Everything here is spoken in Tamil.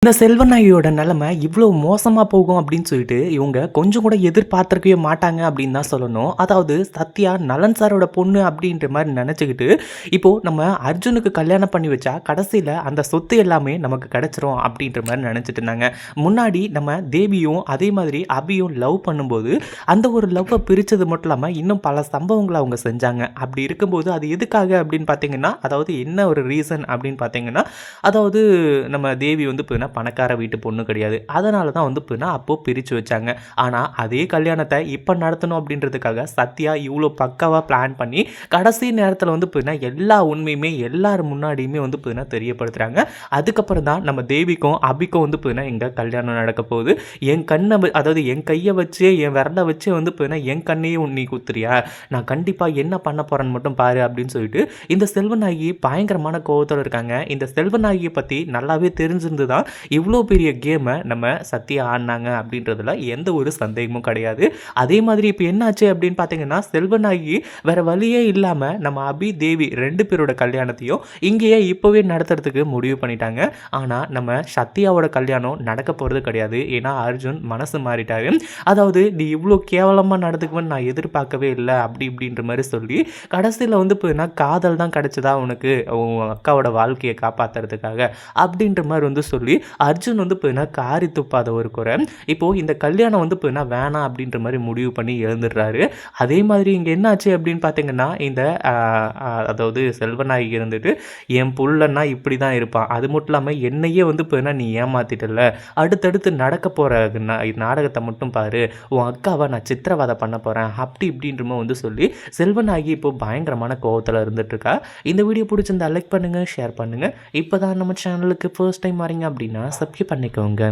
இந்த செல்வநாயகியோட நிலைமை இவ்வளோ மோசமாக போகும் அப்படின்னு சொல்லிட்டு இவங்க கொஞ்சம் கூட எதிர்பார்த்துருக்கவே மாட்டாங்க அப்படின்னு தான் சொல்லணும். அதாவது சத்யா நலன் சாரோட பொண்ணு அப்படின்ற மாதிரி நினச்சிக்கிட்டு இப்போது நம்ம அர்ஜுனுக்கு கல்யாணம் பண்ணி வச்சா கடைசியில் அந்த சொத்து எல்லாமே நமக்கு கிடச்சிரும் அப்படின்ற மாதிரி நினச்சிட்டு இருந்தாங்க. முன்னாடி நம்ம தேவியும் அதே மாதிரி அபியும் லவ் பண்ணும்போது அந்த ஒரு லவ்வை பிரித்தது மட்டும் இல்லாமல் இன்னும் பல சம்பவங்களை அவங்க செஞ்சாங்க. அப்படி இருக்கும்போது அது எதுக்காக அப்படின்னு பார்த்தீங்கன்னா, அதாவது என்ன ஒரு ரீசன் அப்படின்னு பார்த்தீங்கன்னா, அதாவது நம்ம தேவி வந்து பணக்கார வீட்டு பொண்ணு கிடையாது. அதனால தான் வந்து அப்போது பிரித்து வச்சாங்க. ஆனால் அதே கல்யாணத்தை இப்போ நடத்தணும் அப்படின்றதுக்காக சத்யா இவ்வளோ பக்காவாக பிளான் பண்ணி கடைசி நேரத்தில் வந்து எல்லா உண்மையுமே எல்லார் முன்னாடியுமே வந்து தெரியப்படுத்துகிறாங்க. அதுக்கப்புறம் தான் நம்ம தேவிக்கும் அபிக்கும் வந்து எங்கள் கல்யாணம் நடக்க போகுது. என் கண்ணை அதாவது என் கையை வச்சு என் விரலை வச்சு வந்து என் கண்ணையும் நீ குத்துறியா, நான் கண்டிப்பாக என்ன பண்ண போகிறேன்னு மட்டும் பாரு அப்படின்னு சொல்லிட்டு இந்த செல்வநாயகி பயங்கரமான கோவத்தோடு இருக்காங்க. இந்த செல்வநாயகியை பற்றி நல்லாவே தெரிஞ்சிருந்து தான் இவ்வளோ பெரிய கேமை நம்ம சத்யா ஆடினாங்க அப்படின்றதுல எந்த ஒரு சந்தேகமும் கிடையாது. அதே மாதிரி இப்போ என்னாச்சு அப்படின்னு பார்த்தீங்கன்னா, செல்வநாயகி வேறு வழியே இல்லாமல் நம்ம அபி தேவி 2 பேரோட கல்யாணத்தையும் இங்கேயே இப்போவே நடத்துறதுக்கு முடிவு பண்ணிட்டாங்க. ஆனால் நம்ம சத்யாவோட கல்யாணம் நடக்க போகிறது கிடையாது. ஏன்னா அர்ஜுன் மனசு மாறிட்டாரு. அதாவது நீ இவ்வளோ கேவலமாக நடந்துக்குவேன்னு நான் எதிர்பார்க்கவே இல்லை அப்படி இப்படின்ற மாதிரி சொல்லி கடைசியில் வந்து காதல் தான் கிடைச்சதா உனக்கு உன் அக்காவோட வாழ்க்கையை காப்பாற்றுறதுக்காக அப்படின்ற மாதிரி வந்து சொல்லி அர்ஜுன் வந்து காரி துப்பாத ஒரு குறை. இப்போது இந்த கல்யாணம் வந்து வேணாம் அப்படின்ற மாதிரி முடிவு பண்ணி எழுந்துடுறாரு. அதே மாதிரி இங்கே என்னாச்சு அப்படின்னு பார்த்தீங்கன்னா, இந்த அதாவது செல்வநாயகி இருந்துட்டு என் புள்ளன்னா இப்படி தான் இருப்பான், அது மட்டும் இல்லாமல் என்னையே வந்து நீ ஏமாத்திட்டல, அடுத்தடுத்து நடக்க போகிற நாடகத்தை மட்டும் பாரு, உன் அக்காவை நான் சித்திரவதை பண்ண போகிறேன் அப்படி இப்படின்றமோ வந்து சொல்லி செல்வநாயகி இப்போ பயங்கரமான கோவத்தில் இருந்துகிட்ருக்கா. இந்த வீடியோ பிடிச்சிருந்தா லைக் பண்ணுங்கள், ஷேர் பண்ணுங்கள். இப்போ தான் நம்ம சேனலுக்கு ஃபர்ஸ்ட் டைம் வரீங்க அப்படின்னா சப்ஸ்கிரைப் பண்ணிக்கோங்க.